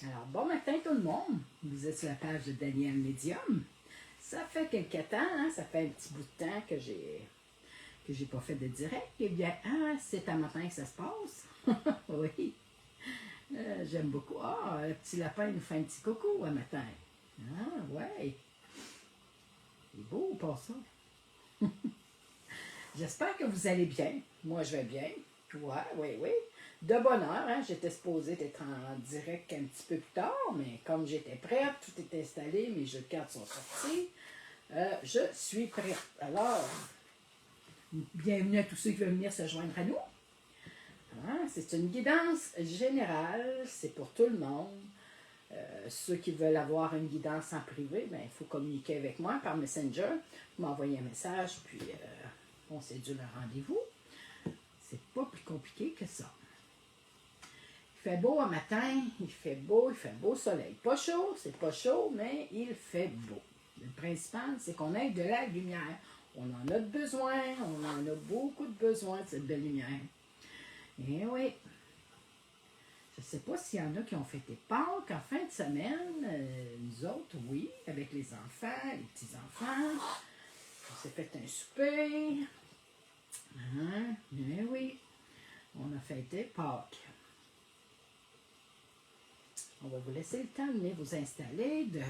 Alors, bon matin tout le monde. Vous êtes sur la page de Daniel Medium. Ça fait quelque temps, hein? Ça fait un petit bout de temps que j'ai pas fait de direct. Eh bien, c'est à matin que ça se passe. Oui. J'aime beaucoup. Le petit lapin nous fait un petit coucou à matin. Ah, ouais. Il est beau, pas ça. J'espère que vous allez bien. Moi, je vais bien. Ouais, oui, oui. De bonne heure, hein? J'étais supposée être en direct un petit peu plus tard, mais comme j'étais prête, tout est installé, mes jeux de cartes sont sortis, je suis prête. Alors, bienvenue à tous ceux qui veulent venir se joindre à nous. C'est une guidance générale, c'est pour tout le monde. Ceux qui veulent avoir une guidance en privé, ben, il faut communiquer avec moi par Messenger, m'envoyer un message, puis on sédule un rendez-vous. C'est pas plus compliqué que ça. Il fait beau un matin, il fait beau soleil. Pas chaud, c'est pas chaud, mais il fait beau. Le principal, c'est qu'on ait de la lumière. On en a besoin, on en a beaucoup de besoin de cette belle lumière. Et oui, je ne sais pas s'il y en a qui ont fêté Pâques en fin de semaine. Nous autres, oui, avec les enfants, les petits-enfants. On s'est fait un souper. Mais oui, on a fêté Pâques. On va vous laisser le temps de venir vous installer, de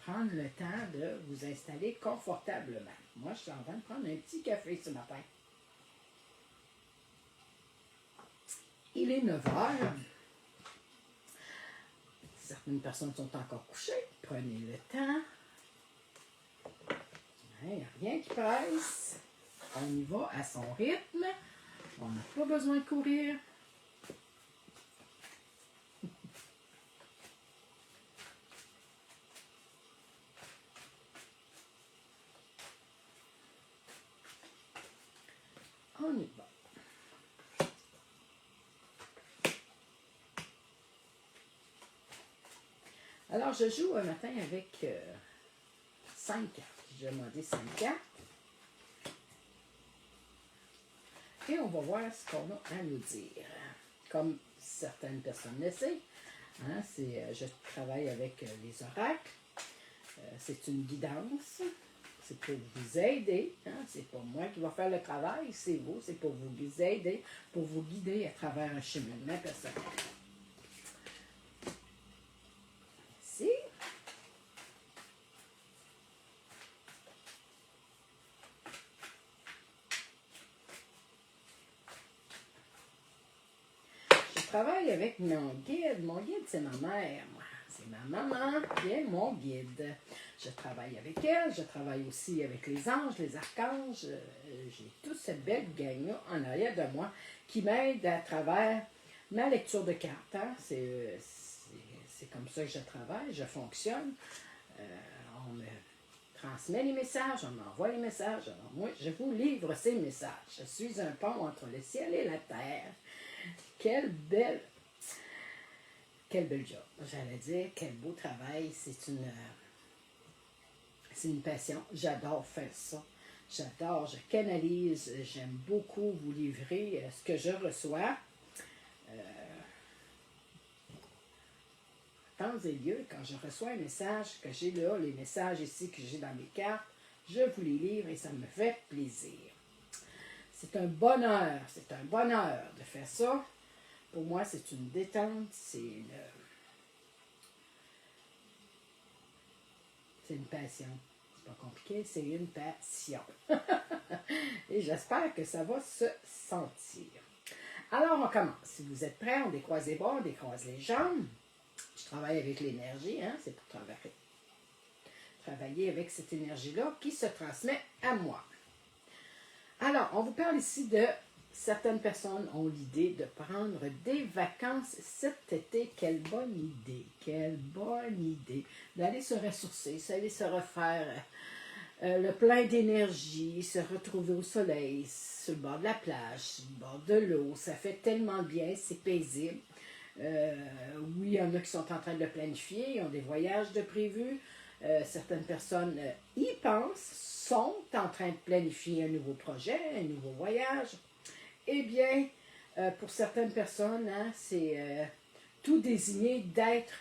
prendre le temps de vous installer confortablement. Moi, je suis en train de prendre un petit café ce matin. Il est 9 heures. Certaines personnes sont encore couchées. Prenez le temps. Il n'y a rien qui presse. On y va à son rythme. On n'a pas besoin de courir. On y va. Alors, je joue un matin avec 5 cartes. J'ai demandé 5 cartes. Et on va voir ce qu'on a à nous dire. Comme certaines personnes le savent, je travaille avec les oracles. C'est une guidance. C'est pour vous aider. C'est pas moi qui va faire le travail, c'est vous. C'est pour vous aider, pour vous guider à travers un cheminement personnel. Ici. Je travaille avec mon guide. Mon guide, c'est ma mère. C'est ma maman qui est mon guide. Je travaille avec elle, je travaille aussi avec les anges, les archanges. J'ai toute cette belle gang-là en arrière de moi qui m'aide à travers ma lecture de cartes. C'est comme ça que je travaille, je fonctionne. On me transmet les messages, on m'envoie les messages. Alors moi, je vous livre ces messages. Je suis un pont entre le ciel et la terre. Quel bel job. J'allais dire, quel beau travail. C'est une passion. J'adore faire ça. J'adore, je canalise. J'aime beaucoup vous livrer ce que je reçois. Temps et lieu, quand je reçois un message, que j'ai là, les messages ici que j'ai dans mes cartes, je vous les livre et ça me fait plaisir. C'est un bonheur de faire ça. Pour moi, c'est une détente, c'est une passion. C'est pas compliqué, c'est une passion. Et j'espère que ça va se sentir. Alors, on commence. Si vous êtes prêts, on décroise les bras, on décroise les jambes. Je travaille avec l'énergie, c'est pour travailler avec cette énergie-là qui se transmet à moi. Alors, on vous parle ici de certaines personnes ont l'idée de prendre des vacances cet été. Quelle bonne idée d'aller se ressourcer, d'aller se refaire le plein d'énergie, se retrouver au soleil, sur le bord de la plage, sur le bord de l'eau. Ça fait tellement bien, c'est paisible. Oui, il y en a qui sont en train de le planifier, ils ont des voyages de prévus. Certaines personnes y pensent, sont en train de planifier un nouveau projet, un nouveau voyage. Eh bien, pour certaines personnes, c'est tout désigner d'être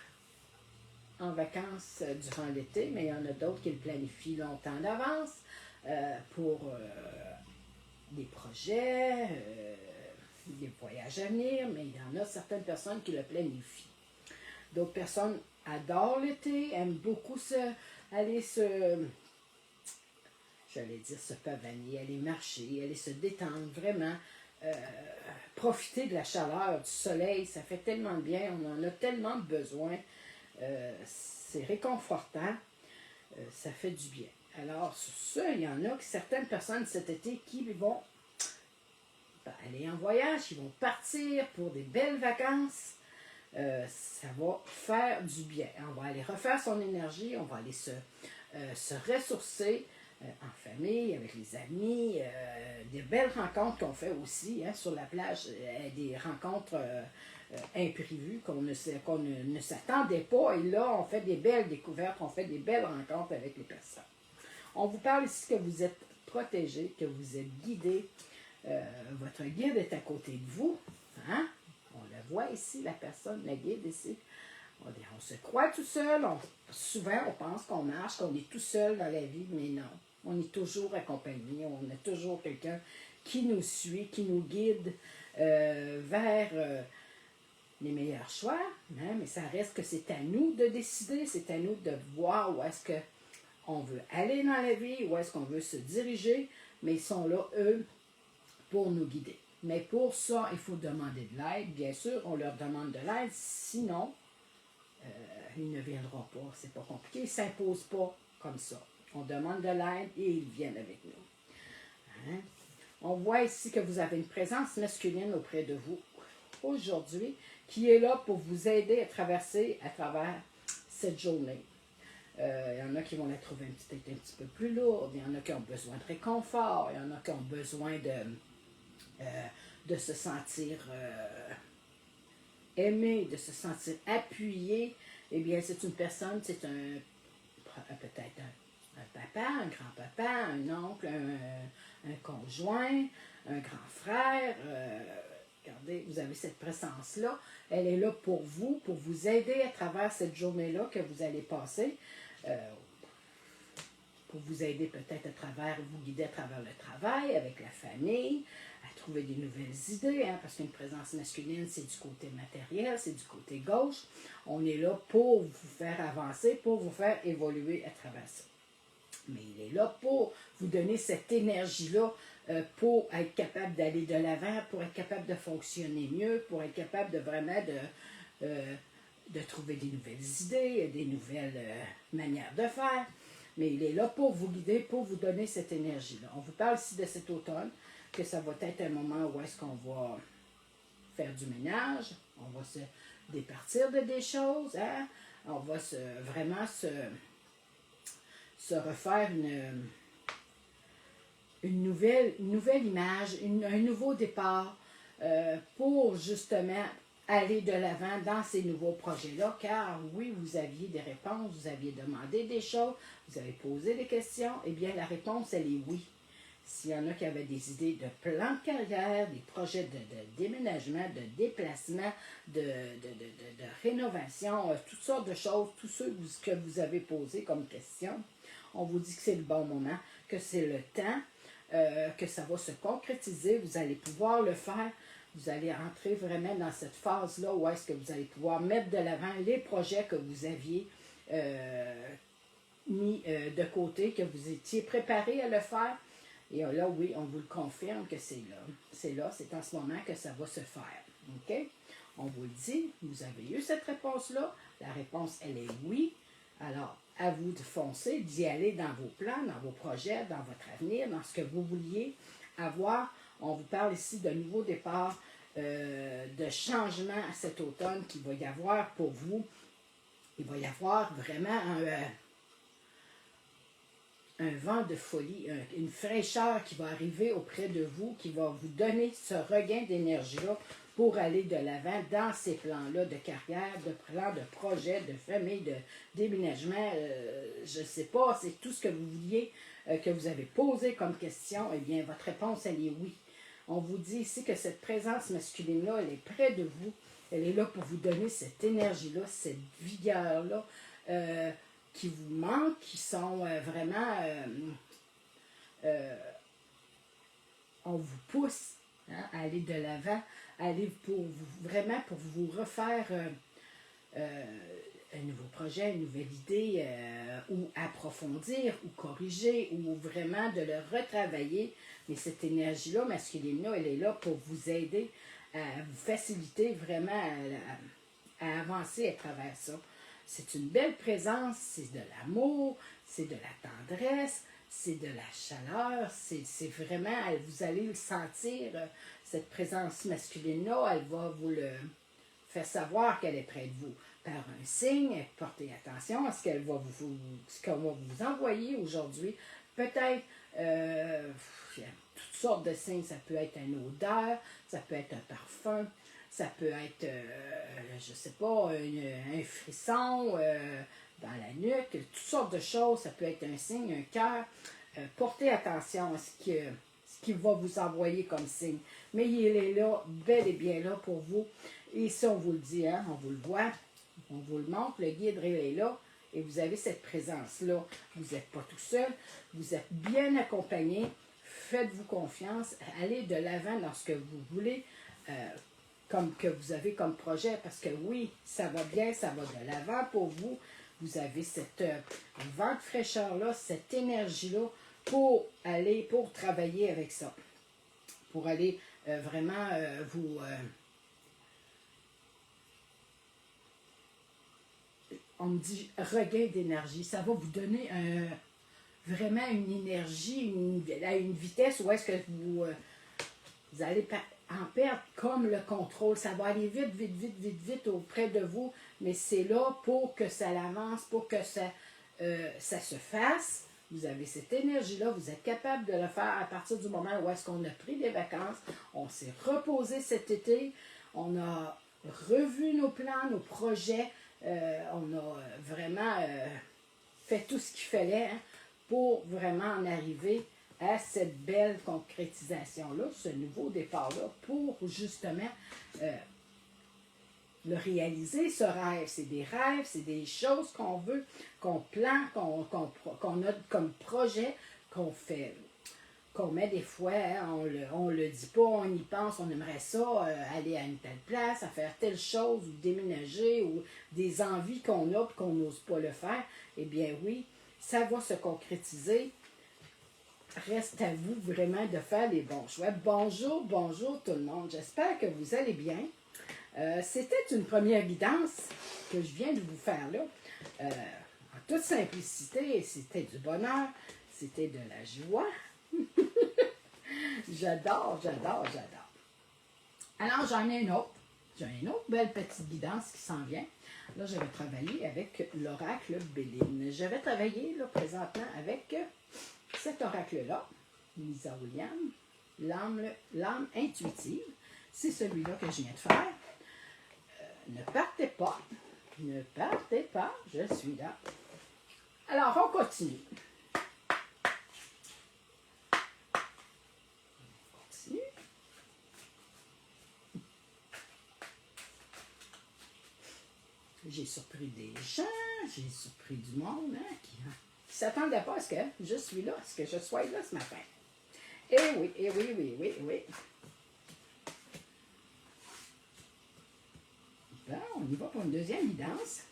en vacances durant l'été, mais il y en a d'autres qui le planifient longtemps d'avance pour des projets, des voyages à venir, mais il y en a certaines personnes qui le planifient. D'autres personnes adorent l'été, aiment beaucoup aller j'allais dire se pavaner, aller marcher, aller se détendre, vraiment profiter de la chaleur, du soleil, ça fait tellement de bien, on en a tellement besoin, c'est réconfortant, ça fait du bien. Alors, sur ça, il y en a certaines personnes cet été qui vont aller en voyage, ils vont partir pour des belles vacances. Ça va faire du bien. On va aller refaire son énergie, on va aller se ressourcer en famille, avec les amis, des belles rencontres qu'on fait aussi sur la plage, des rencontres imprévues qu'on ne s'attendait pas. Et là, on fait des belles découvertes, on fait des belles rencontres avec les personnes. On vous parle ici que vous êtes protégé, que vous êtes guidé. Votre guide est à côté de vous. Hein? On la voit ici, la personne, la guide ici. On se croit tout seul. Souvent, on pense qu'on marche, qu'on est tout seul dans la vie, mais non. On est toujours accompagné. On a toujours quelqu'un qui nous suit, qui nous guide vers les meilleurs choix. Hein? Mais ça reste que c'est à nous de décider. C'est à nous de voir où est-ce qu'on veut aller dans la vie, où est-ce qu'on veut se diriger. Mais ils sont là, eux, pour nous guider. Mais pour ça, il faut demander de l'aide. Bien sûr, on leur demande de l'aide. Sinon, ils ne viendront pas. C'est pas compliqué. Ils ne s'imposent pas comme ça. On demande de l'aide et ils viennent avec nous. Hein? On voit ici que vous avez une présence masculine auprès de vous aujourd'hui qui est là pour vous aider à traverser à travers cette journée. Il y en a qui vont la trouver un petit peu plus lourde. Il y en a qui ont besoin de réconfort. Il y en a qui ont besoin de se sentir aimé, de se sentir appuyé. Eh bien, c'est une personne, c'est peut-être un papa, un grand-papa, un oncle, un conjoint, un grand frère. Regardez, vous avez cette présence-là. Elle est là pour vous aider à travers cette journée-là que vous allez passer. Pour vous aider peut-être vous guider à travers le travail, avec la famille, à trouver des nouvelles idées, parce qu'une présence masculine, c'est du côté matériel, c'est du côté gauche. On est là pour vous faire avancer, pour vous faire évoluer à travers ça. Mais il est là pour vous donner cette énergie-là, pour être capable d'aller de l'avant, pour être capable de fonctionner mieux, pour être capable de vraiment de trouver des nouvelles idées, des nouvelles manières de faire. Mais il est là pour vous guider, pour vous donner cette énergie-là. On vous parle ici de cet automne, que ça va être un moment où est-ce qu'on va faire du ménage, on va se départir de des choses, hein? On va vraiment se refaire une nouvelle image, un nouveau départ pour justement aller de l'avant dans ces nouveaux projets-là, car oui, vous aviez des réponses, vous aviez demandé des choses, vous avez posé des questions, eh bien la réponse, elle est oui. S'il y en a qui avaient des idées de plans de carrière, des projets de déménagement, de déplacement, de rénovation, toutes sortes de choses, tout ce que vous avez posé comme question, on vous dit que c'est le bon moment, que c'est le temps, que ça va se concrétiser, vous allez pouvoir le faire. Vous allez entrer vraiment dans cette phase-là où est-ce que vous allez pouvoir mettre de l'avant les projets que vous aviez mis de côté, que vous étiez préparé à le faire. Et là, oui, on vous le confirme que c'est là. C'est là, c'est en ce moment que ça va se faire. OK? On vous le dit, vous avez eu cette réponse-là. La réponse, elle est oui. Alors, à vous de foncer, d'y aller dans vos plans, dans vos projets, dans votre avenir, dans ce que vous vouliez avoir. On vous parle ici de nouveaux départs, de changements cet automne qu'il va y avoir pour vous. Il va y avoir vraiment un vent de folie, une fraîcheur qui va arriver auprès de vous, qui va vous donner ce regain d'énergie-là pour aller de l'avant dans ces plans-là de carrière, de plans, de projets, de famille, de déménagement. Je ne sais pas, c'est tout ce que vous vouliez, que vous avez posé comme question. Eh bien, votre réponse, elle est oui. On vous dit ici que cette présence masculine-là, elle est près de vous. Elle est là pour vous donner cette énergie-là, cette vigueur-là qui vous manque, qui sont vraiment... on vous pousse hein, à aller de l'avant, à aller pour vous, vraiment pour vous refaire un nouveau projet, une nouvelle idée, ou approfondir, ou corriger, ou vraiment de le retravailler. Mais cette énergie-là, masculine-là, elle est là pour vous aider à vous faciliter vraiment à avancer à travers ça. C'est une belle présence, c'est de l'amour, c'est de la tendresse, c'est de la chaleur, c'est vraiment, vous allez le sentir, cette présence masculine-là, elle va vous le faire savoir qu'elle est près de vous. Par un signe, portez attention à ce qu'elle va vous envoyer aujourd'hui. Peut-être, il y a toutes sortes de signes, ça peut être une odeur, ça peut être un parfum, ça peut être, je ne sais pas, un frisson dans la nuque, toutes sortes de choses, ça peut être un signe, un cœur. Portez attention à ce qu'il va vous envoyer comme signe. Mais il est là, bel et bien là pour vous. Et ça, on vous le dit, hein, on vous le voit, on vous le montre, le guide est là. Et vous avez cette présence-là. Vous n'êtes pas tout seul, vous êtes bien accompagné. Faites-vous confiance, allez de l'avant dans ce que vous voulez. Comme que vous avez comme projet, parce que oui, ça va bien, ça va de l'avant pour vous. Vous avez cette vent de fraîcheur-là, cette énergie-là pour aller, pour travailler avec ça. Pour aller vraiment vous... on me dit regain d'énergie. Ça va vous donner vraiment une énergie à une vitesse où est-ce que vous allez en perdre comme le contrôle. Ça va aller vite, vite, vite, vite, vite auprès de vous, mais c'est là pour que ça avance, pour que ça se fasse. Vous avez cette énergie-là, vous êtes capable de le faire à partir du moment où est-ce qu'on a pris des vacances, on s'est reposé cet été, on a revu nos plans, nos projets, on a vraiment fait tout ce qu'il fallait hein, pour vraiment en arriver à cette belle concrétisation-là, ce nouveau départ-là, pour justement le réaliser, ce rêve. C'est des rêves, c'est des choses qu'on veut, qu'on plane, qu'on a comme projet, qu'on fait, qu'on met des fois, hein, on le dit pas, on y pense, on aimerait ça, aller à une telle place, à faire telle chose, ou déménager, ou des envies qu'on a et qu'on n'ose pas le faire. Eh bien oui, ça va se concrétiser. Reste à vous vraiment de faire les bons choix. Bonjour, bonjour tout le monde. J'espère que vous allez bien. C'était une première guidance que je viens de vous faire là. En toute simplicité, c'était du bonheur, c'était de la joie. J'adore, j'adore, j'adore. Alors, j'en ai une autre. J'ai une autre belle petite guidance qui s'en vient. Là, je vais travailler avec l'oracle Béline. Je vais travailler là, présentement avec cet oracle-là, Lisa Williams, l'âme intuitive. C'est celui-là que je viens de faire. Ne partez pas. Ne partez pas. Je suis là. Alors, on continue. J'ai surpris des gens, j'ai surpris du monde hein, qui ne s'attendaient pas à ce que je suis là, à ce que je sois là ce matin. Eh oui, eh oui, oui, oui, oui. Bon, on y va pour une deuxième guidance.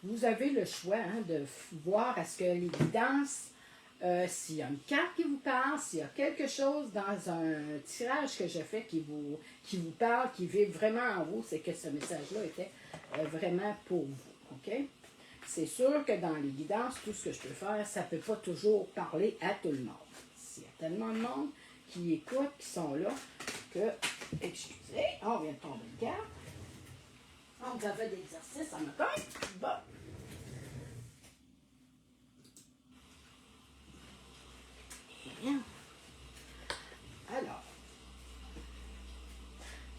Vous avez le choix hein, de voir à ce que les guidances, s'il y a une carte qui vous parle, s'il y a quelque chose dans un tirage que je fais qui vous parle, qui vibre vraiment en vous, c'est que ce message-là était vraiment pour vous. OK? C'est sûr que dans les guidances, tout ce que je peux faire, ça ne peut pas toujours parler à tout le monde. Il y a tellement de monde qui écoute, qui sont là, que, excusez, on vient de tomber une carte. On a fait d'exercice en matin. Bon. Alors,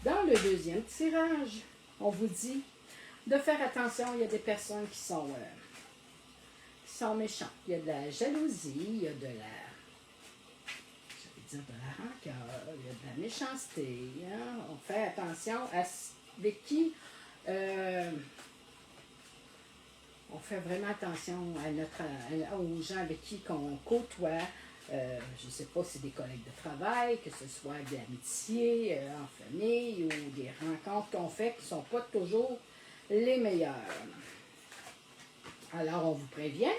dans le deuxième tirage, on vous dit de faire attention, il y a des personnes qui sont méchantes. Il y a de la jalousie, il y a de la... dire de la rancœur, il y a de la méchanceté. Hein? On fait attention à avec qui on fait vraiment attention aux gens avec qui on côtoie. Je ne sais pas si c'est des collègues de travail, que ce soit de l'amitié, en famille ou des rencontres qu'on fait qui ne sont pas toujours les meilleures. Alors, on vous prévient,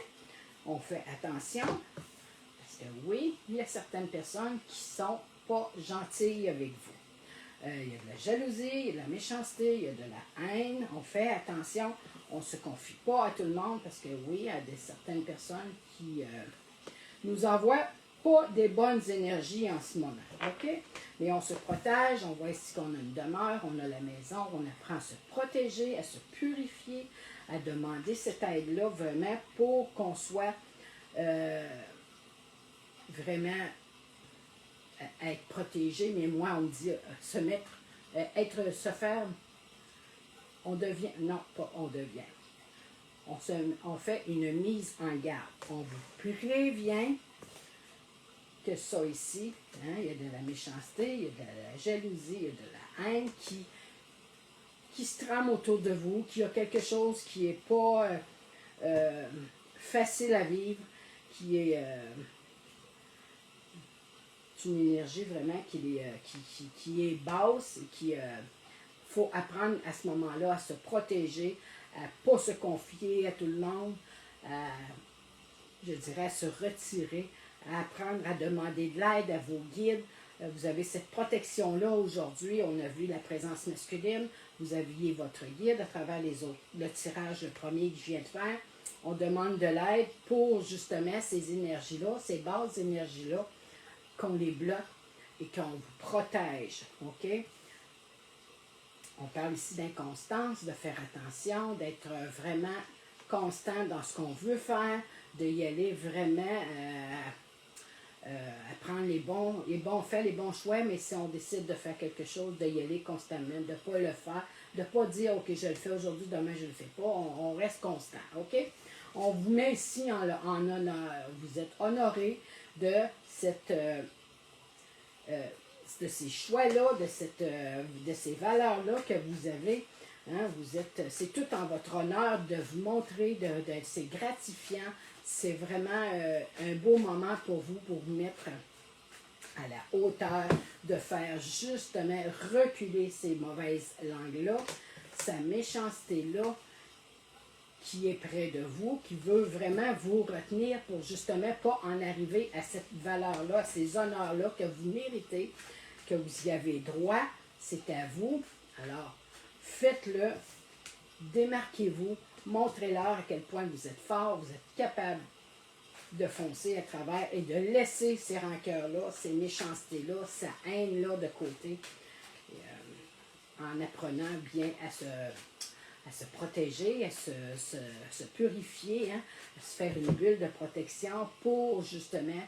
on fait attention, parce que oui, il y a certaines personnes qui ne sont pas gentilles avec vous. Il y a de la jalousie, il y a de la méchanceté, il y a de la haine. On fait attention, on ne se confie pas à tout le monde, parce que oui, il y a certaines personnes qui nous envoient pas des bonnes énergies en ce moment, OK? Mais on se protège, on voit ici qu'on a une demeure, on a la maison, on apprend à se protéger, à se purifier, à demander cette aide-là vraiment pour qu'on soit vraiment être protégé. Mais moi, on me dit se mettre, se faire, on devient, non, pas on devient. On fait une mise en garde. On vous prévient que ça ici, hein, il y a de la méchanceté, il y a de la jalousie, il y a de la haine qui se trame autour de vous, qui a quelque chose qui n'est pas facile à vivre, qui est une énergie vraiment qui est basse et qui faut apprendre à ce moment-là à se protéger, à ne pas se confier à tout le monde, je dirais à se retirer, à apprendre à demander de l'aide à vos guides. Vous avez cette protection-là aujourd'hui. On a vu la présence masculine. Vous aviez votre guide à travers le tirage, le premier que je viens de faire. On demande de l'aide pour justement ces énergies-là, ces basses énergies-là, qu'on les bloque et qu'on vous protège. OK? On parle ici d'inconstance, de faire attention, d'être vraiment constant dans ce qu'on veut faire, de y aller vraiment à prendre les bons faits, les bons choix, mais si on décide de faire quelque chose, de y aller constamment, de ne pas le faire, de ne pas dire « Ok, je le fais aujourd'hui, demain je ne le fais pas », on reste constant, OK? On vous met ici en honneur, vous êtes honoré de de ces choix-là, de ces valeurs-là que vous avez. Hein, c'est tout en votre honneur de vous montrer, c'est gratifiant. C'est vraiment un beau moment pour vous mettre à la hauteur, de faire justement reculer ces mauvaises langues-là, sa méchanceté-là qui est près de vous, qui veut vraiment vous retenir pour justement pas en arriver à cette valeur-là, à ces honneurs-là que vous méritez, que vous y avez droit, c'est à vous. Alors, faites-le, démarquez-vous, montrez-leur à quel point vous êtes fort, vous êtes capable de foncer à travers et de laisser ces rancœurs-là, ces méchancetés-là, sa haine-là de côté, en apprenant bien à se protéger, à se purifier, hein, à se faire une bulle de protection pour justement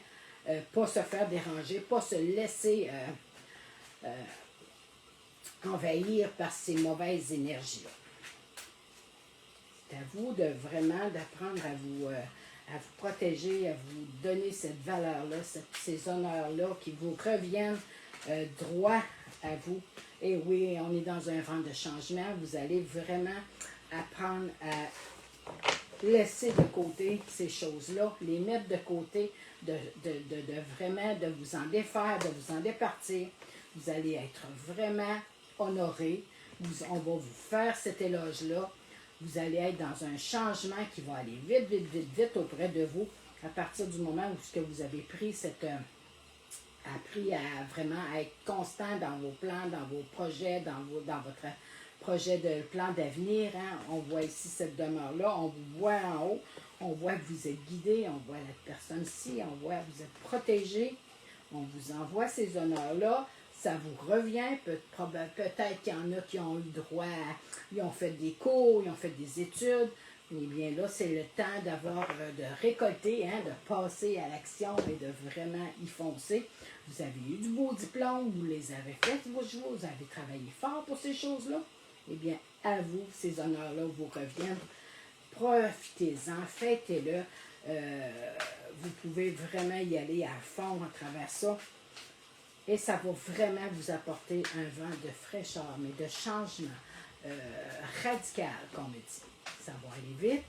pas se faire déranger, pas se laisser envahir par ces mauvaises énergies-là. C'est à vous de vraiment d'apprendre à vous protéger, à vous donner cette valeur-là, ces honneurs-là qui vous reviennent droit à vous. Et oui, on est dans un vent de changement. Vous allez vraiment apprendre à laisser de côté ces choses-là, les mettre de côté, de vraiment de vous en défaire, de vous en départir. Vous allez être vraiment honoré. On va vous faire cet éloge-là. Vous allez être dans un changement qui va aller vite, vite, vite, vite auprès de vous à partir du moment où ce que vous avez pris appris à vraiment être constant dans vos plans, dans vos projets, dans votre projet de plan d'avenir. Hein. On voit ici cette demeure-là, on vous voit en haut, on voit que vous êtes guidé, on voit la personne ici, on voit que vous êtes protégé, on vous envoie ces honneurs-là. Ça vous revient, peut-être qu'il y en a qui ont eu droit, ils ont fait des cours, ils ont fait des études. Eh bien là, c'est le temps de récolter, hein, de passer à l'action et de vraiment y foncer. Vous avez eu du beau diplôme, vous les avez fait, vous avez travaillé fort pour ces choses-là. Eh bien, à vous, ces honneurs-là vous reviennent. Profitez-en, fêtez-le. Vous pouvez vraiment y aller à fond à travers ça. Et ça va vraiment vous apporter un vent de fraîcheur, mais de changement radical, comme on dit. Ça va aller vite,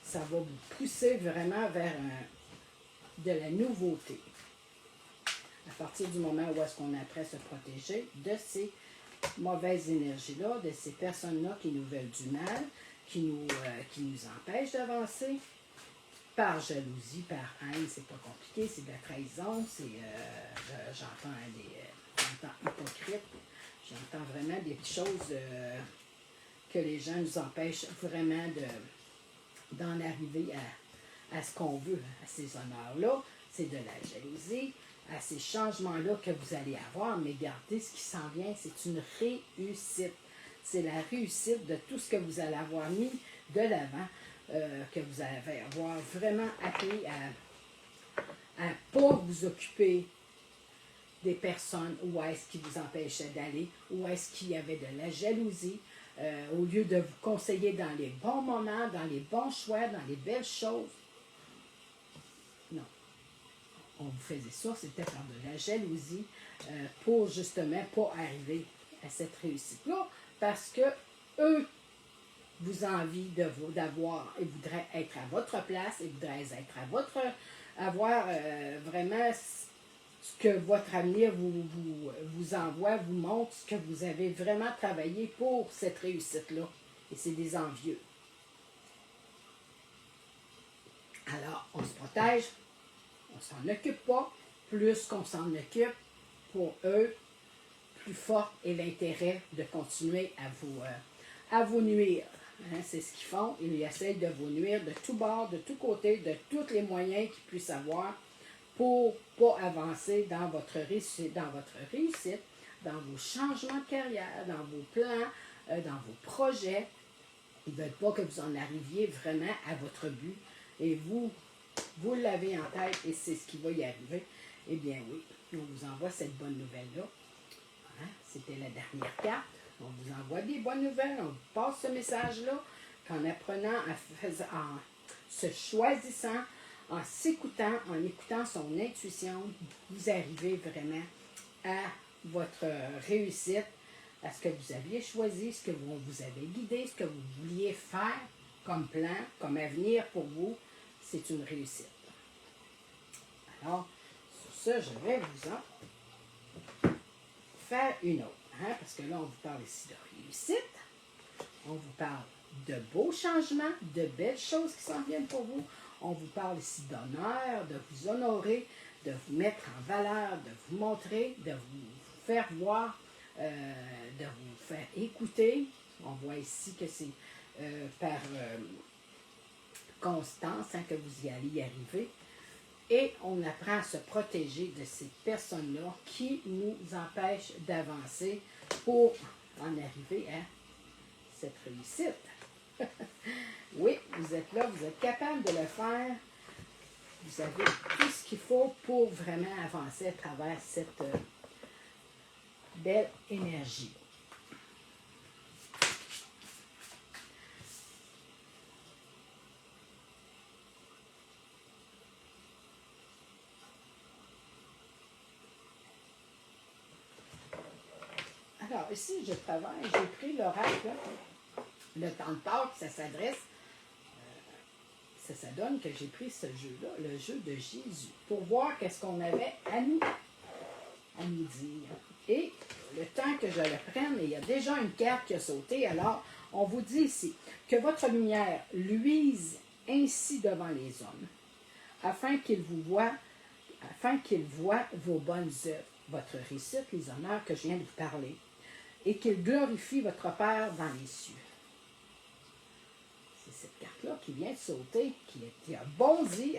ça va vous pousser vraiment vers de la nouveauté. À partir du moment où est-ce qu'on apprend à se protéger de ces mauvaises énergies-là, de ces personnes-là qui nous veulent du mal, qui nous empêchent d'avancer, par jalousie, par haine, c'est pas compliqué, c'est de la trahison, j'entends hypocrite, j'entends vraiment des petites choses que les gens nous empêchent vraiment d'en arriver à ce qu'on veut, à ces honneurs-là, c'est de la jalousie, à ces changements-là que vous allez avoir, mais gardez ce qui s'en vient, c'est une réussite. C'est la réussite de tout ce que vous allez avoir mis de l'avant, que vous allez avoir vraiment appris à ne pas vous occuper des personnes où est-ce qui vous empêchaient d'aller, où est-ce qu'il y avait de la jalousie, au lieu de vous conseiller dans les bons moments, dans les bons choix, dans les belles choses. Non. On vous faisait ça, c'était par de la jalousie pour justement pas arriver à cette réussite-là, parce que eux vous envient d'avoir, ils voudraient être à votre place, ils voudraient être à votre, avoir vraiment ce que votre avenir vous envoie, vous montre, ce que vous avez vraiment travaillé pour cette réussite-là. Et c'est des envieux. Alors, on se protège, on s'en occupe pas. Plus qu'on s'en occupe, pour eux, plus fort est l'intérêt de continuer à vous nuire. Hein, c'est ce qu'ils font. Ils essayent de vous nuire de tous bords, de tous côtés, de tous les moyens qu'ils puissent avoir pour ne pas avancer dans votre réussite, dans vos changements de carrière, dans vos plans, dans vos projets. Ils ne veulent pas que vous en arriviez vraiment à votre but. Et vous l'avez en tête et c'est ce qui va y arriver. Eh bien oui, on vous envoie cette bonne nouvelle-là. Hein? C'était la dernière carte. On vous envoie des bonnes nouvelles, on vous passe ce message-là, qu'en apprenant, en se choisissant, en s'écoutant, en écoutant son intuition, vous arrivez vraiment à votre réussite, à ce que vous aviez choisi, ce que vous avez guidé, ce que vous vouliez faire comme plan, comme avenir pour vous, c'est une réussite. Alors, sur ce, je vais vous en faire une autre. Hein, parce que là, on vous parle ici de réussite, on vous parle de beaux changements, de belles choses qui s'en viennent pour vous. On vous parle ici d'honneur, de vous honorer, de vous mettre en valeur, de vous montrer, de vous faire voir, de vous faire écouter. On voit ici que c'est par constance hein, que vous y allez y arriver. Et on apprend à se protéger de ces personnes-là qui nous empêchent d'avancer pour en arriver à cette réussite. Oui, vous êtes là, vous êtes capable de le faire. Vous avez tout ce qu'il faut pour vraiment avancer à travers cette belle énergie. Alors, ici, je travaille, j'ai pris l'oracle, le temps de Pâques, ça s'adresse, ça donne que j'ai pris ce jeu-là, le jeu de Jésus, pour voir qu'est-ce qu'on avait à nous dire. Et le temps que je le prenne, il y a déjà une carte qui a sauté, alors on vous dit ici que votre lumière luise ainsi devant les hommes, afin qu'ils voient vos bonnes œuvres, votre réussite, les honneurs que je viens de vous parler, et qu'ils glorifient votre Père dans les cieux. C'est cette carte-là qui vient de sauter, qui a bondi.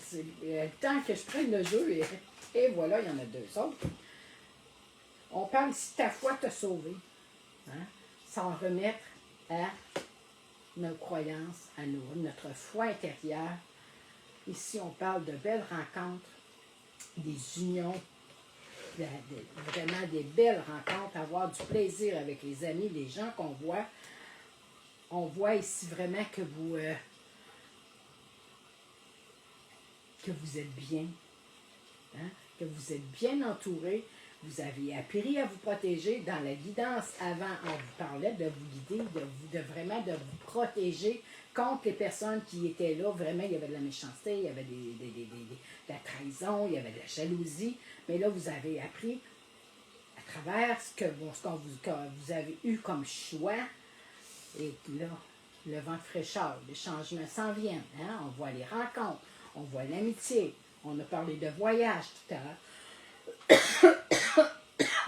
C'est le temps que je prenne le jeu, et voilà, il y en a deux autres. On parle ici, ta foi t'a sauvé. Hein? S'en remettre à nos croyances, à notre foi intérieure. Ici, on parle de belles rencontres, des unions, vraiment des belles rencontres, avoir du plaisir avec les amis, les gens qu'on voit. On voit ici vraiment que vous êtes bien, hein? que vous êtes bien entouré. Vous avez appris à vous protéger. Dans la guidance, avant, on vous parlait de vous guider, vraiment de vous protéger contre les personnes qui étaient là. Vraiment, il y avait de la méchanceté, il y avait de la trahison, il y avait de la jalousie. Mais là, vous avez appris à travers ce que vous avez eu comme choix. Et là, le vent de fraîcheur, les changements s'en viennent. Hein? On voit les rencontres, on voit l'amitié. On a parlé de voyage tout à l'heure.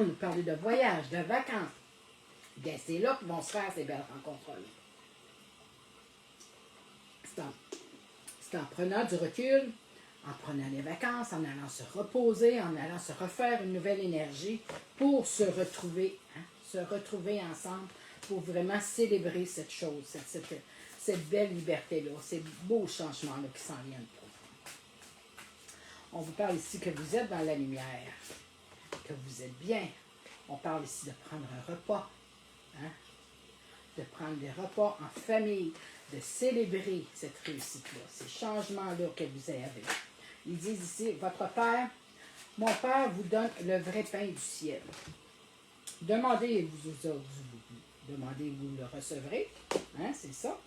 On a parlé de voyage, de vacances. Bien, c'est là qu'ils vont se faire ces belles rencontres-là. C'est en prenant du recul, en prenant des vacances, en allant se reposer, en allant se refaire une nouvelle énergie pour se retrouver, hein, se retrouver ensemble pour vraiment célébrer cette chose, cette belle liberté-là, ces beaux changements-là qui s'en viennent pour vous. On vous parle ici que vous êtes dans la lumière, que vous êtes bien. On parle ici de prendre un repas, hein, de prendre des repas en famille, de célébrer cette réussite-là, ces changements-là que vous avez. Ils disent ici, votre Père, mon Père vous donne le vrai pain du ciel. Demandez et demandez, vous le recevrez. Hein, c'est ça.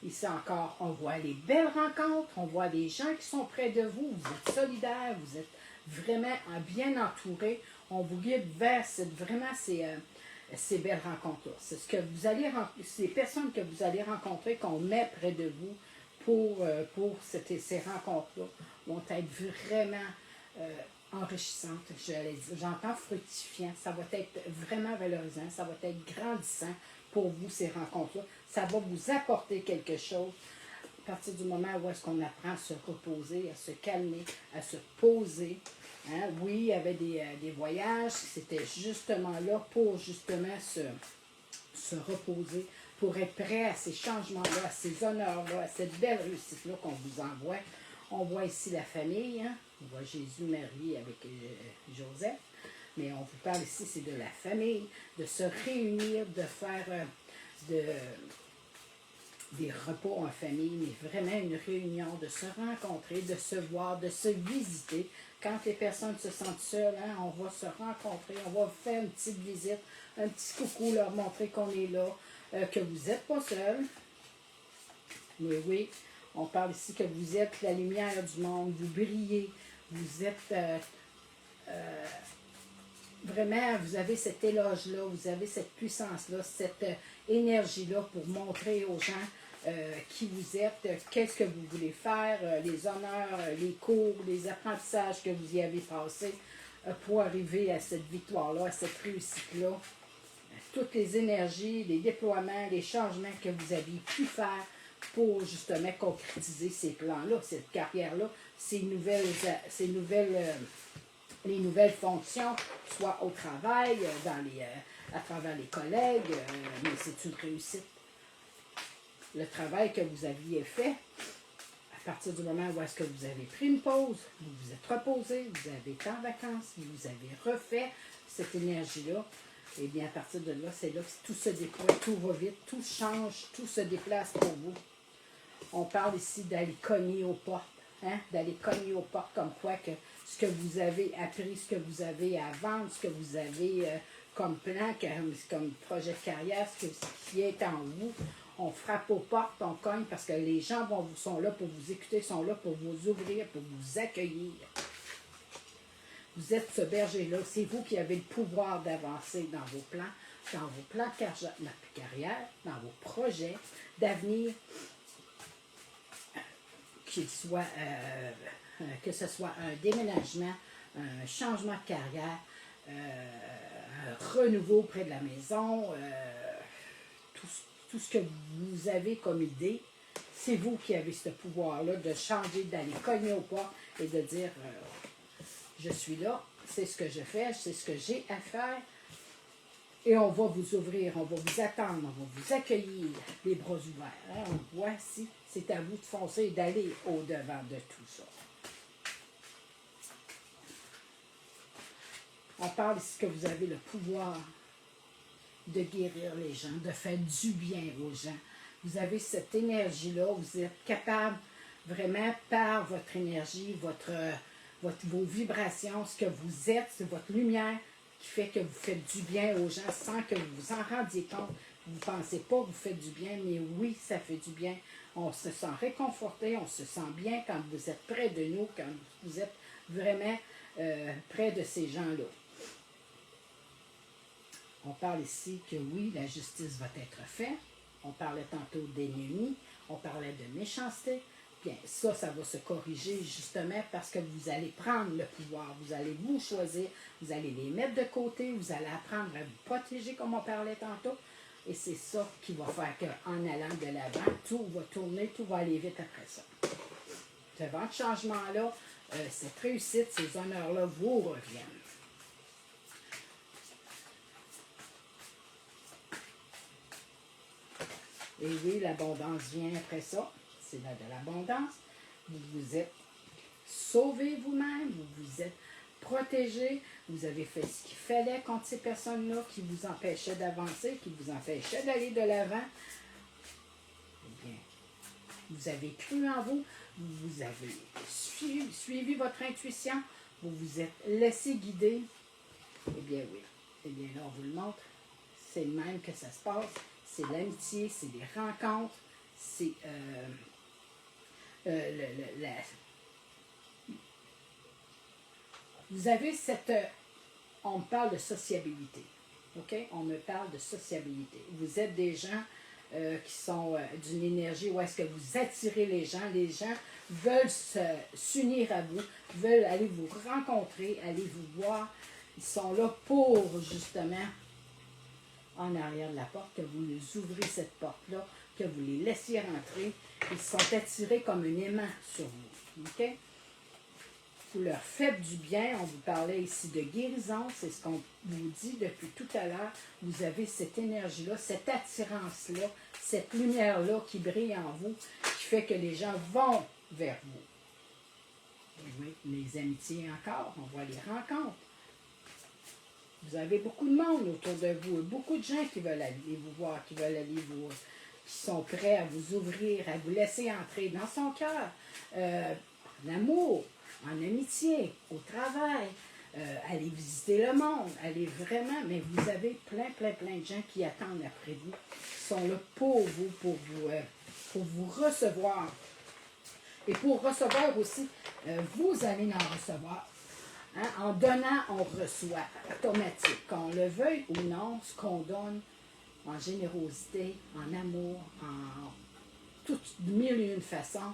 Ici encore, on voit les belles rencontres, on voit les gens qui sont près de vous, vous êtes solidaires, vous êtes vraiment bien entourés. On vous guide vers vraiment ces belles rencontres-là. C'est ce que vous allez ces personnes que vous allez rencontrer, qu'on met près de vous pour ces rencontres-là, vont être vraiment enrichissantes. J'entends fructifiant. Ça va être vraiment valorisant. Ça va être grandissant pour vous, ces rencontres-là. Ça va vous apporter quelque chose à partir du moment où est-ce qu'on apprend à se reposer, à se calmer, à se poser. Hein? Oui, il y avait des voyages, c'était justement là pour justement se reposer, pour être prêt à ces changements-là, à ces honneurs-là, à cette belle réussite-là qu'on vous envoie. On voit ici la famille, hein? On voit Jésus, Marie avec Joseph, mais on vous parle ici, c'est de la famille, de se réunir, de faire des repas en famille, mais vraiment une réunion, de se rencontrer, de se voir, de se visiter. Quand les personnes se sentent seules, hein, on va se rencontrer, on va faire une petite visite, un petit coucou, leur montrer qu'on est là, que vous n'êtes pas seul. Mais oui, on parle ici que vous êtes la lumière du monde, vous brillez, vous êtes vraiment, vous avez cet éloge-là, vous avez cette puissance-là, cette énergie-là pour montrer aux gens qui vous êtes, qu'est-ce que vous voulez faire, les honneurs, les cours, les apprentissages que vous y avez passés pour arriver à cette victoire-là, à cette réussite-là. Toutes les énergies, les déploiements, les changements que vous aviez pu faire pour justement concrétiser ces plans-là, cette carrière-là, les nouvelles fonctions, soit au travail, à travers les collègues, mais c'est une réussite. Le travail que vous aviez fait, à partir du moment où est-ce que vous avez pris une pause, vous vous êtes reposé, vous avez été en vacances, vous avez refait cette énergie-là, et bien à partir de là, c'est là que tout se déploie, tout va vite, tout change, tout se déplace pour vous. On parle ici d'aller cogner aux portes, hein? D'aller cogner aux portes comme quoi que ce que vous avez appris, ce que vous avez à vendre, ce que vous avez comme plan, comme projet de carrière, ce qui est en vous. On frappe aux portes, on cogne parce que les gens sont là pour vous écouter, sont là pour vous ouvrir, pour vous accueillir. Vous êtes ce berger-là, c'est vous qui avez le pouvoir d'avancer dans vos plans de carrière, dans vos projets d'avenir, que ce soit un déménagement, un changement de carrière, un renouveau près de la maison, tout ce que vous avez comme idée, c'est vous qui avez ce pouvoir-là de changer, d'aller cogner au pas et de dire je suis là, c'est ce que je fais, c'est ce que j'ai à faire. Et on va vous ouvrir, on va vous attendre, on va vous accueillir les bras ouverts. Hein? On voit ici, c'est à vous de foncer et d'aller au-devant de tout ça. On parle ici que vous avez le pouvoir de guérir les gens, de faire du bien aux gens. Vous avez cette énergie-là, vous êtes capable vraiment par votre énergie, vos vibrations, ce que vous êtes, c'est votre lumière qui fait que vous faites du bien aux gens sans que vous vous en rendiez compte. Vous ne pensez pas que vous faites du bien, mais oui, ça fait du bien. On se sent réconforté, on se sent bien quand vous êtes près de nous, quand vous êtes vraiment près de ces gens-là. On parle ici que oui, la justice va être faite. On parlait tantôt d'ennemis, on parlait de méchanceté. Bien, ça va se corriger justement parce que vous allez prendre le pouvoir, vous allez vous choisir, vous allez les mettre de côté, vous allez apprendre à vous protéger comme on parlait tantôt. Et c'est ça qui va faire qu'en allant de l'avant, tout va tourner, tout va aller vite après ça. Ce vent de changement-là, cette réussite, ces honneurs-là vous reviennent. Et oui, l'abondance vient après ça. C'est de l'abondance. Vous vous êtes sauvé vous-même, vous vous êtes protégé, vous avez fait ce qu'il fallait contre ces personnes-là qui vous empêchaient d'avancer, qui vous empêchaient d'aller de l'avant. Eh bien, vous avez cru en vous, vous avez suivi votre intuition, vous vous êtes laissé guider. Eh bien oui, eh bien là on vous le montre, c'est le même que ça se passe, c'est l'amitié, c'est des rencontres, c'est vous avez cette... on me parle de sociabilité, ok? On me parle de sociabilité. Vous êtes des gens qui sont d'une énergie où est-ce que vous attirez les gens veulent s'unir à vous, veulent aller vous rencontrer, aller vous voir. Ils sont là pour, justement, en arrière de la porte, que vous les ouvrez cette porte-là, que vous les laissiez rentrer. Ils sont attirés comme un aimant sur vous, ok? Vous leur faites du bien. On vous parlait ici de guérison, c'est ce qu'on vous dit depuis tout à l'heure. Vous avez cette énergie-là, cette attirance-là, cette lumière-là qui brille en vous, qui fait que les gens vont vers vous. Et oui, les amitiés encore, on voit les rencontres. Vous avez beaucoup de monde autour de vous, beaucoup de gens qui veulent aller vous voir, qui veulent aller vous, qui sont prêts à vous ouvrir, à vous laisser entrer dans son cœur, en amour, en amitié, au travail, aller visiter le monde, aller vraiment, mais vous avez plein de gens qui attendent après vous, qui sont là pour vous recevoir. Et pour recevoir aussi, vous allez en recevoir. Hein? En donnant, on reçoit, automatique. Qu'on le veuille ou non, ce qu'on donne en générosité, en amour, en toutes mille et une façons,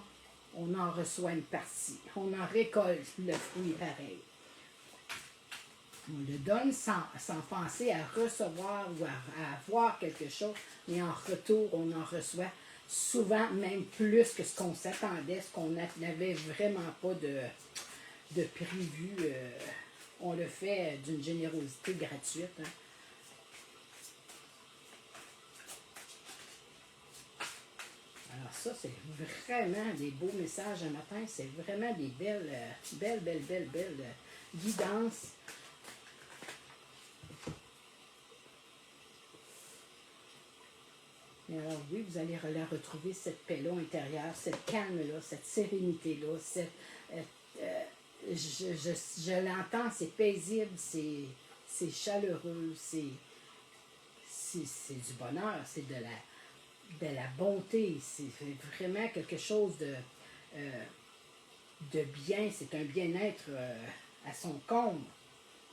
on en reçoit une partie. On en récolte le fruit pareil. On le donne sans penser à recevoir ou à avoir quelque chose, mais en retour, on en reçoit souvent même plus que ce qu'on s'attendait, ce qu'on n'avait vraiment pas de prévu. On le fait d'une générosité gratuite. Hein. Alors ça, c'est vraiment des beaux messages un matin. C'est vraiment des belles guidances. Et alors oui, vous allez retrouver cette paix-là intérieure, cette calme-là, cette sérénité-là, je l'entends, c'est paisible, c'est chaleureux, c'est du bonheur, c'est de la bonté, c'est vraiment quelque chose de bien, c'est un bien-être à son comble.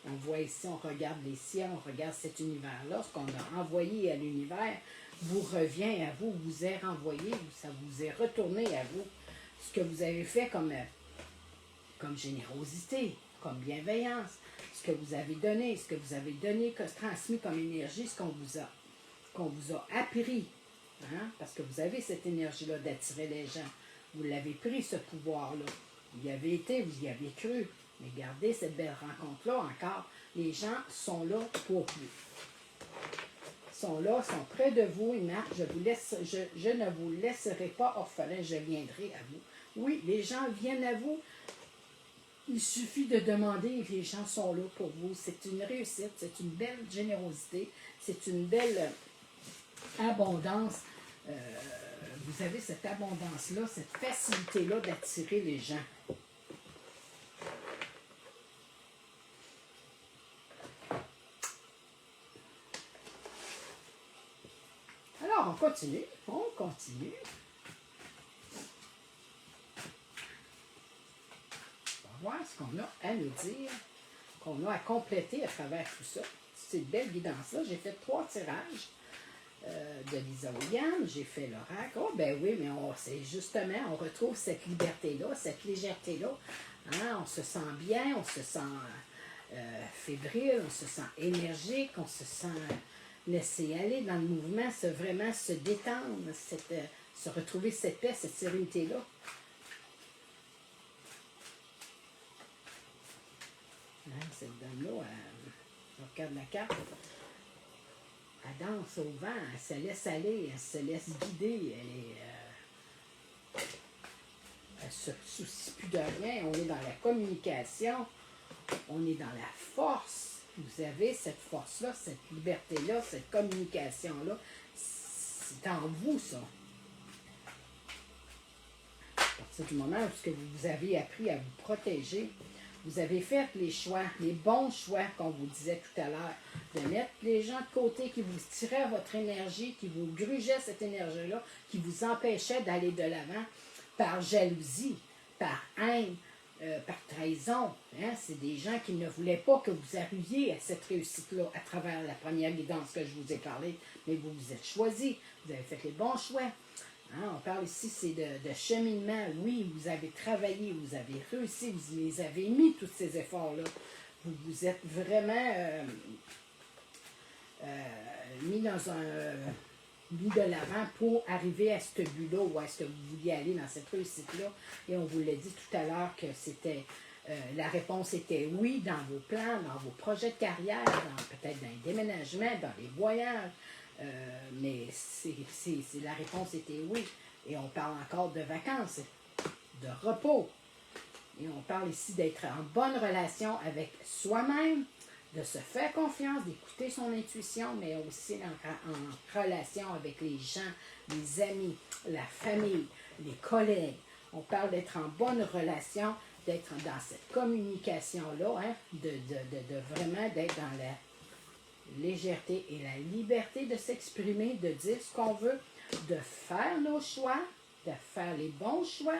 On voit ici, on regarde les ciels, on regarde cet univers-là, ce qu'on a envoyé à l'univers vous revient à vous, vous est renvoyé, ça vous est retourné à vous. Ce que vous avez fait comme générosité, comme bienveillance, ce que vous avez donné, transmis comme énergie, ce qu'on vous a appris. Hein? Parce que vous avez cette énergie-là d'attirer les gens. Vous l'avez pris, ce pouvoir-là. Vous y avez été, vous y avez cru. Mais gardez cette belle rencontre-là encore. Les gens sont là pour vous. Ils sont là, sont près de vous. Ils marquent, je ne vous laisserai pas orphelin, je viendrai à vous. Oui, les gens viennent à vous. Il suffit de demander et les gens sont là pour vous. C'est une réussite, c'est une belle générosité, c'est une belle abondance. Vous avez cette abondance-là, cette facilité-là d'attirer les gens. Alors, on continue. On continue. On va voir ce qu'on a à nous dire, qu'on a à compléter à travers tout ça. Cette belle guidance-là, j'ai fait 3 tirages de Lisa Williams. J'ai fait l'oracle. Oh, ben oui, mais c'est justement, on retrouve cette liberté-là, cette légèreté-là. Hein, on se sent bien, on se sent fébrile, on se sent énergique, on se sent laisser aller dans le mouvement, vraiment se détendre, se retrouver cette paix, cette sérénité-là. Hein, cette dame-là, je regarde la carte, elle danse au vent, elle se laisse aller, elle se laisse guider, elle se soucie plus de rien, on est dans la communication, on est dans la force. Vous avez cette force-là, cette liberté-là, cette communication-là. C'est en vous, ça. À partir du moment où vous avez appris à vous protéger, vous avez fait les choix, les bons choix, comme vous disait tout à l'heure, de mettre les gens de côté qui vous tiraient votre énergie, qui vous grugeaient cette énergie-là, qui vous empêchaient d'aller de l'avant par jalousie, par haine, par trahison. Hein? C'est des gens qui ne voulaient pas que vous arriviez à cette réussite-là à travers la première guidance que je vous ai parlé, mais vous vous êtes choisis, vous avez fait les bons choix. Hein? On parle ici, c'est de cheminement. Oui, vous avez travaillé, vous avez réussi, vous les avez mis, tous ces efforts-là. Vous vous êtes vraiment mis dans un... mis de l'avant pour arriver à ce but-là, ou à ce que vous vouliez aller dans cette réussite-là. Et on vous l'a dit tout à l'heure que c'était la réponse était oui dans vos plans, dans vos projets de carrière, peut-être dans les déménagements, dans les voyages. Mais la réponse était oui. Et on parle encore de vacances, de repos. Et on parle ici d'être en bonne relation avec soi-même, de se faire confiance, d'écouter son intuition, mais aussi en relation avec les gens, les amis, la famille, les collègues. On parle d'être en bonne relation, d'être dans cette communication-là, hein, de vraiment d'être dans la légèreté et la liberté de s'exprimer, de dire ce qu'on veut, de faire nos choix, de faire les bons choix,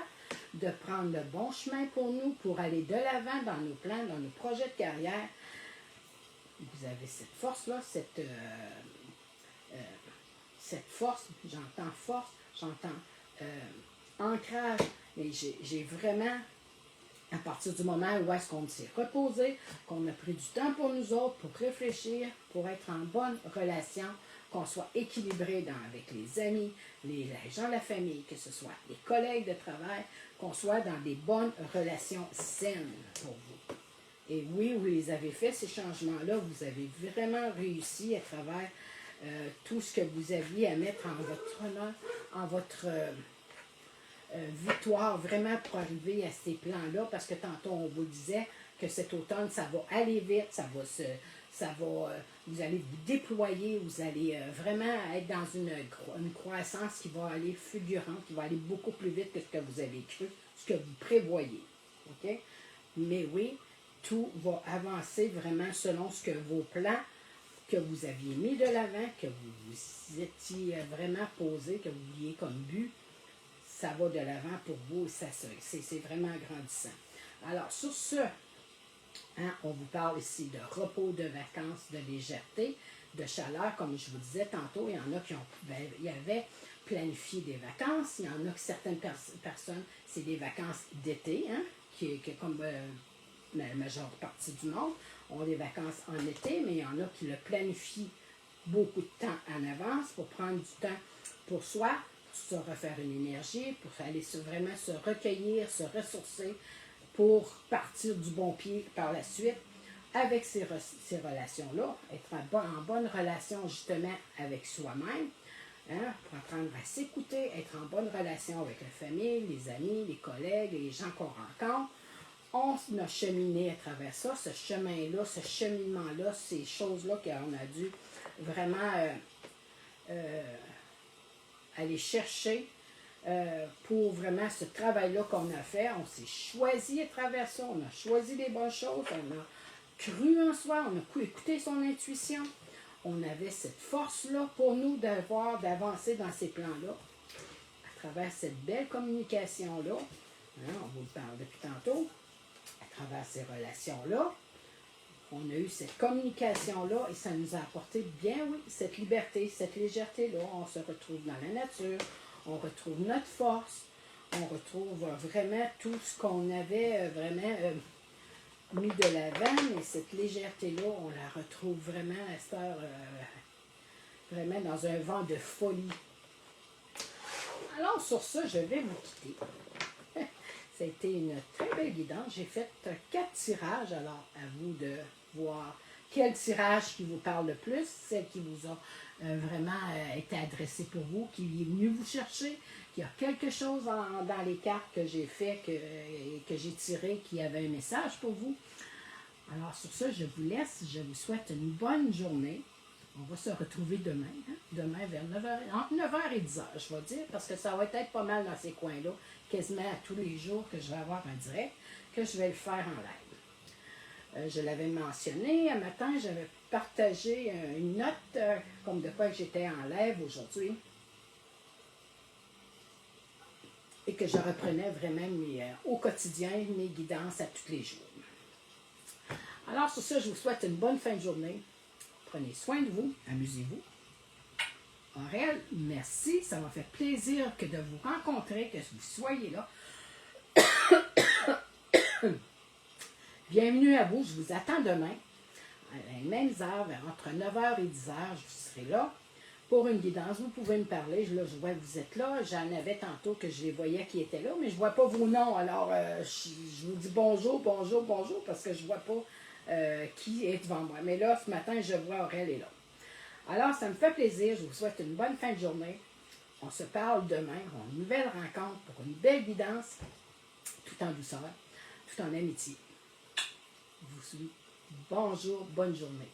de prendre le bon chemin pour nous, pour aller de l'avant dans nos plans, dans nos projets de carrière. Vous avez cette force-là, cette force, j'entends ancrage, mais j'ai vraiment, à partir du moment où est-ce qu'on s'est reposé, qu'on a pris du temps pour nous autres, pour réfléchir, pour être en bonne relation, qu'on soit équilibré avec les amis, les gens de la famille, que ce soit les collègues de travail, qu'on soit dans des bonnes relations saines pour vous. Et oui, vous les avez fait, ces changements-là, vous avez vraiment réussi à travers tout ce que vous aviez à mettre en votre honneur, en votre victoire, vraiment pour arriver à ces plans-là, parce que tantôt on vous disait que cet automne, ça va aller vite, vous allez vous déployer, vous allez vraiment être dans une croissance qui va aller fulgurante, qui va aller beaucoup plus vite que ce que vous avez cru, ce que vous prévoyez. OK? Mais oui, tout va avancer vraiment selon ce que vos plans que vous aviez mis de l'avant, que vous étiez vraiment posé, que vous vouliez comme but, ça va de l'avant pour vous, c'est vraiment grandissant. Alors, sur ce, hein, on vous parle ici de repos, de vacances, de légèreté, de chaleur, comme je vous disais tantôt, il y en a qui avaient planifié des vacances, il y en a que certaines personnes, c'est des vacances d'été, hein, qui comme la majeure partie du monde ont des vacances en été, mais il y en a qui le planifient beaucoup de temps en avance pour prendre du temps pour soi, pour se refaire une énergie, pour aller vraiment se recueillir, se ressourcer, pour partir du bon pied par la suite avec ces relations-là, être en bonne relation justement avec soi-même, hein, pour apprendre à s'écouter, être en bonne relation avec la famille, les amis, les collègues, les gens qu'on rencontre. On a cheminé à travers ça, ce chemin-là, ce cheminement-là, ces choses-là qu'on a dû vraiment aller chercher pour vraiment ce travail-là qu'on a fait. On s'est choisi à travers ça, on a choisi les bonnes choses, on a cru en soi, on a écouté son intuition, on avait cette force-là pour nous d'avancer dans ces plans-là, à travers cette belle communication-là. Hein, on vous le parle depuis tantôt, à travers ces relations-là. On a eu cette communication-là et ça nous a apporté bien, oui, cette liberté, cette légèreté-là. On se retrouve dans la nature, on retrouve notre force, on retrouve vraiment tout ce qu'on avait vraiment mis de l'avant, mais cette légèreté-là, on la retrouve vraiment à cette heure, vraiment dans un vent de folie. Alors sur ça, je vais vous quitter. Ça a été une très belle guidance. J'ai fait 4 tirages, alors à vous de voir quel tirage qui vous parle le plus, celle qui vous a vraiment été adressée pour vous, qui est venu vous chercher, qu'il y a quelque chose dans les cartes que j'ai fait, que j'ai tiré, qui avait un message pour vous. Alors sur ça, je vous laisse. Je vous souhaite une bonne journée. On va se retrouver demain, hein? Demain vers 9h, entre 9h et 10h, je vais dire, parce que ça va être pas mal dans ces coins-là, quasiment à tous les jours que je vais avoir un direct, que je vais le faire en live. Je l'avais mentionné, un matin, j'avais partagé une note, comme de quoi j'étais en live aujourd'hui, et que je reprenais vraiment au quotidien mes guidances à tous les jours. Alors sur ça, je vous souhaite une bonne fin de journée. Prenez soin de vous, amusez-vous. Aurel, merci, ça m'a fait plaisir que de vous rencontrer, que vous soyez là. Bienvenue à vous, je vous attends demain, à les mêmes heures, entre 9h et 10h, je serai là pour une guidance. Vous pouvez me parler, je vois que vous êtes là, j'en avais tantôt que je les voyais qui étaient là, mais je ne vois pas vos noms, alors je vous dis bonjour, bonjour, bonjour, parce que je ne vois pas qui est devant moi. Mais là, ce matin, je vois Aurel est là. Alors, ça me fait plaisir. Je vous souhaite une bonne fin de journée. On se parle demain. Une nouvelle rencontre pour une belle guidance, tout en douceur, tout en amitié. Je vous souhaite bonjour, bonne journée.